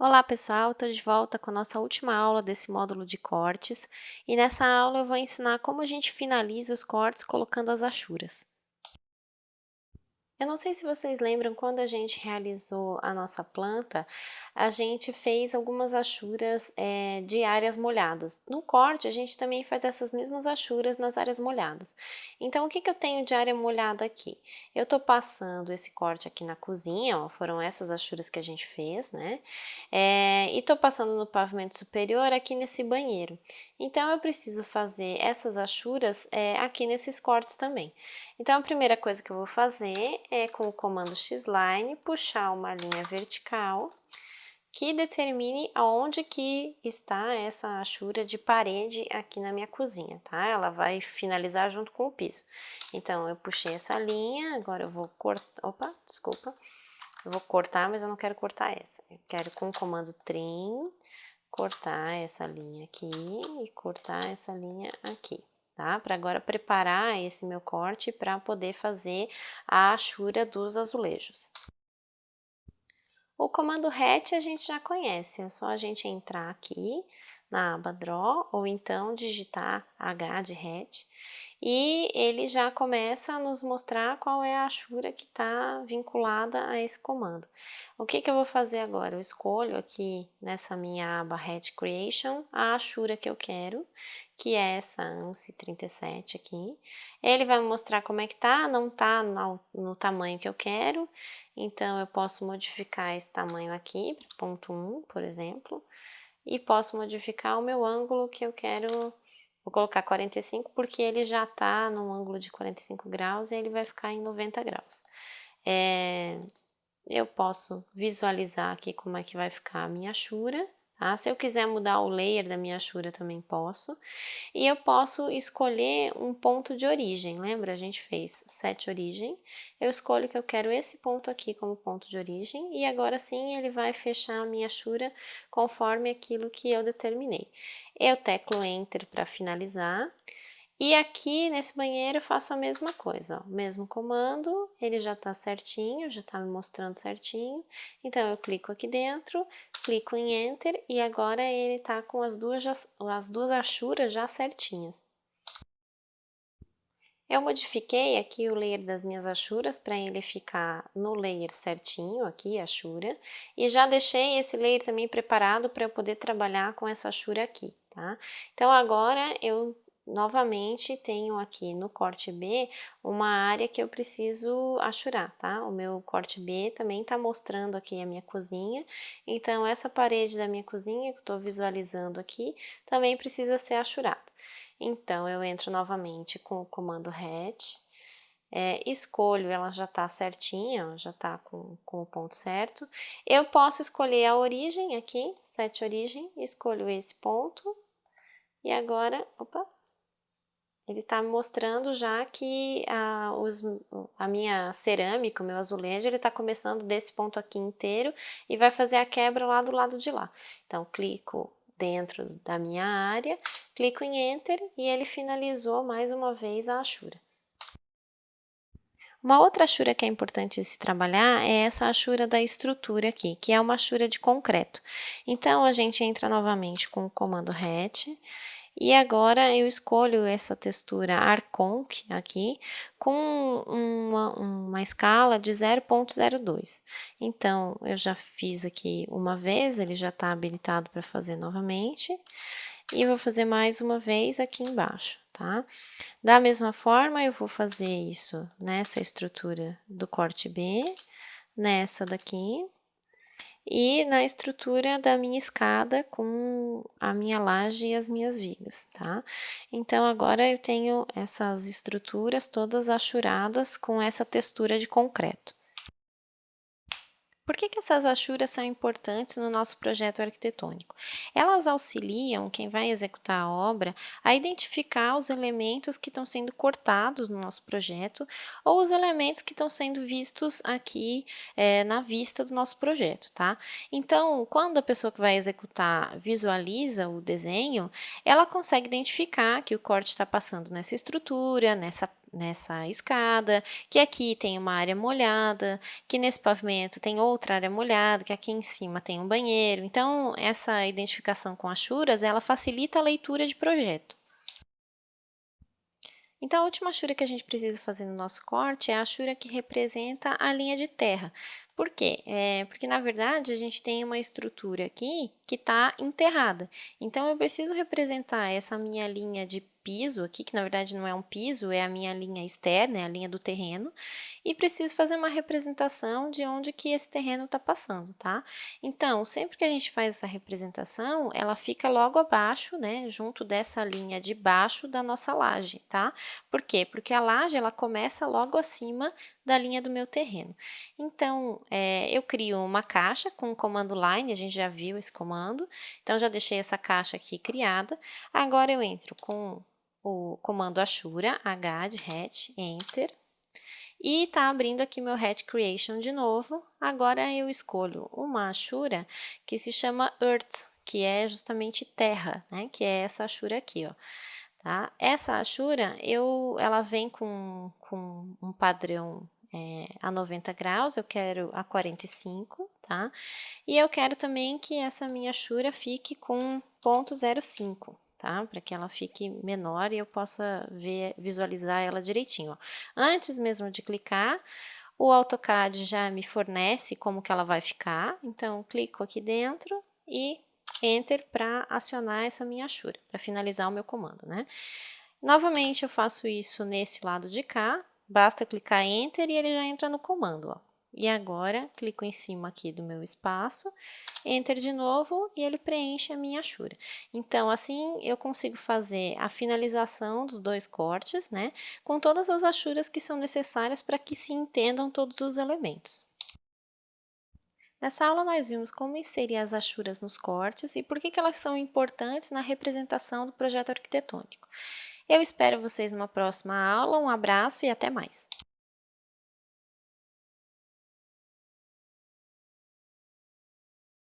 Olá pessoal, estou de volta com a nossa última aula desse módulo de cortes e nessa aula eu vou ensinar como a gente finaliza os cortes colocando as achuras. Eu não sei se vocês lembram, quando a gente realizou a nossa planta, a gente fez algumas achuras de áreas molhadas. No corte, a gente também faz essas mesmas achuras nas áreas molhadas. Então, o que eu tenho de área molhada aqui? Eu estou passando esse corte aqui na cozinha, ó, foram essas achuras que a gente fez, né? E estou passando no pavimento superior aqui nesse banheiro. Então, eu preciso fazer essas achuras aqui nesses cortes também. Então, a primeira coisa que eu vou fazer é, com o comando Xline, puxar uma linha vertical que determine aonde que está essa achura de parede aqui na minha cozinha, tá? Ela vai finalizar junto com o piso. Então, eu puxei essa linha, agora eu vou cortar... Opa, desculpa. Eu vou cortar, mas eu não quero cortar essa. Eu quero, com o comando Trim, cortar essa linha aqui e cortar essa linha aqui. Tá? Para agora preparar esse meu corte para poder fazer a achura dos azulejos. O comando RET a gente já conhece, é só a gente entrar aqui na aba Draw ou então digitar H de RET e ele já começa a nos mostrar qual é a achura que está vinculada a esse comando. O que eu vou fazer agora? Eu escolho aqui nessa minha aba RET Creation a achura que eu quero, que é essa ANSI 37 aqui. Ele vai me mostrar como é que tá, não tá no tamanho que eu quero, então eu posso modificar esse tamanho aqui, ponto 1, por exemplo, e posso modificar o meu ângulo que eu quero. Vou colocar 45 porque ele já tá num ângulo de 45 graus e ele vai ficar em 90 graus. Eu posso visualizar aqui como é que vai ficar a minha achura, tá? Se eu quiser mudar o layer da minha achura também posso. E eu posso escolher um ponto de origem, lembra? A gente fez set origem. Eu escolho que eu quero esse ponto aqui como ponto de origem e agora sim ele vai fechar a minha achura conforme aquilo que eu determinei. Eu teclo Enter para finalizar. E aqui nesse banheiro eu faço a mesma coisa, ó, mesmo comando, ele já está certinho, já está me mostrando certinho. Então eu clico aqui dentro, clico em Enter e agora ele está com as duas achuras já certinhas. Eu modifiquei aqui o layer das minhas achuras para ele ficar no layer certinho aqui, achura, e já deixei esse layer também preparado para eu poder trabalhar com essa achura aqui, tá? Então agora eu novamente tenho aqui no corte B uma área que eu preciso achurar, tá? O meu corte B também está mostrando aqui a minha cozinha, então essa parede da minha cozinha que eu estou visualizando aqui também precisa ser achurada. Então, eu entro novamente com o comando RET, escolho, ela já está certinha, ó, já está com o ponto certo. Eu posso escolher a origem aqui, set origem, escolho esse ponto, e agora, opa, ele está me mostrando já que a minha cerâmica, o meu azulejo, ele está começando desse ponto aqui inteiro e vai fazer a quebra lá do lado de lá. Então, clico dentro da minha área, clico em Enter e ele finalizou mais uma vez a achura. Uma outra achura que é importante se trabalhar é essa achura da estrutura aqui, que é uma achura de concreto. Então, a gente entra novamente com o comando RET, e agora eu escolho essa textura Arconc aqui com uma escala de 0,02. Então, eu já fiz aqui uma vez, ele já está habilitado para fazer novamente. E vou fazer mais uma vez aqui embaixo, tá? Da mesma forma, eu vou fazer isso nessa estrutura do corte B, nessa daqui, e na estrutura da minha escada com a minha laje e as minhas vigas, tá? Então, agora eu tenho essas estruturas todas achuradas com essa textura de concreto. Por que essas achuras são importantes no nosso projeto arquitetônico? Elas auxiliam quem vai executar a obra a identificar os elementos que estão sendo cortados no nosso projeto ou os elementos que estão sendo vistos aqui na vista do nosso projeto, tá? Então, quando a pessoa que vai executar visualiza o desenho, ela consegue identificar que o corte está passando nessa estrutura, nessa escada, que aqui tem uma área molhada, que nesse pavimento tem outra área molhada, que aqui em cima tem um banheiro. Então, essa identificação com achuras, ela facilita a leitura de projeto. Então, a última achura que a gente precisa fazer no nosso corte é a achura que representa a linha de terra. Por quê? Porque, na verdade, a gente tem uma estrutura aqui que está enterrada. Então, eu preciso representar essa minha linha de piso aqui, que na verdade não é um piso, é a minha linha externa, é a linha do terreno, e preciso fazer uma representação de onde que esse terreno está passando, tá? Então, sempre que a gente faz essa representação, ela fica logo abaixo, né, junto dessa linha de baixo da nossa laje, tá? Por quê? Porque a laje, ela começa logo acima da linha do meu terreno. Então, eu crio uma caixa com o comando line, a gente já viu esse comando, então já deixei essa caixa aqui criada. Agora eu entro com o comando Ashura, H de hatch, Enter, e tá abrindo aqui meu hatch creation de novo. Agora eu escolho uma Ashura que se chama Earth, que é justamente terra, né? Que é essa Ashura aqui, ó. Tá? Essa Ashura, ela vem com um padrão a 90 graus, eu quero a 45, tá? E eu quero também que essa minha Ashura fique com 0,05, tá? Para que ela fique menor e eu possa visualizar ela direitinho, ó. Antes mesmo de clicar, o AutoCAD já me fornece como que ela vai ficar, então clico aqui dentro e Enter para acionar essa minha Ashura, para finalizar o meu comando, né? Novamente eu faço isso nesse lado de cá, basta clicar Enter e ele já entra no comando, ó. E agora, clico em cima aqui do meu espaço, Enter de novo e ele preenche a minha Ashura. Então, assim eu consigo fazer a finalização dos dois cortes, né? Com todas as achuras que são necessárias para que se entendam todos os elementos. Nessa aula nós vimos como inserir as achuras nos cortes e por que elas são importantes na representação do projeto arquitetônico. Eu espero vocês numa próxima aula, um abraço e até mais!